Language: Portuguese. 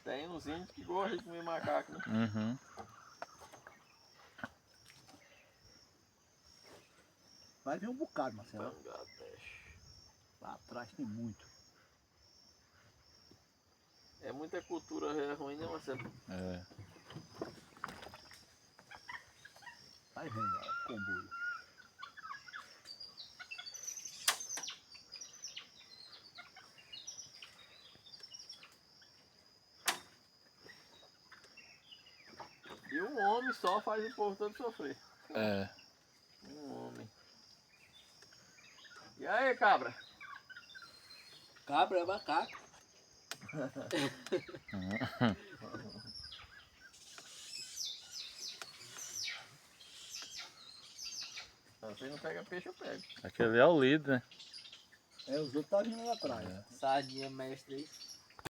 Tem uns índios que gostam de comer macaco, né? Uhum. Vai vir um bocado, Marcelo. Bangladesh. Lá atrás tem muito. É muita cultura ruim, né, Marcelo? É. Vai vendo, ó, o comboio. E um homem só faz o povo todo sofrer. É. Um homem. E aí, cabra? Cabra é macaco. Você não pega peixe, eu pego. Aquele é o líder, né? É, os outros tá vindo lá atrás. Sardinha mestre aí.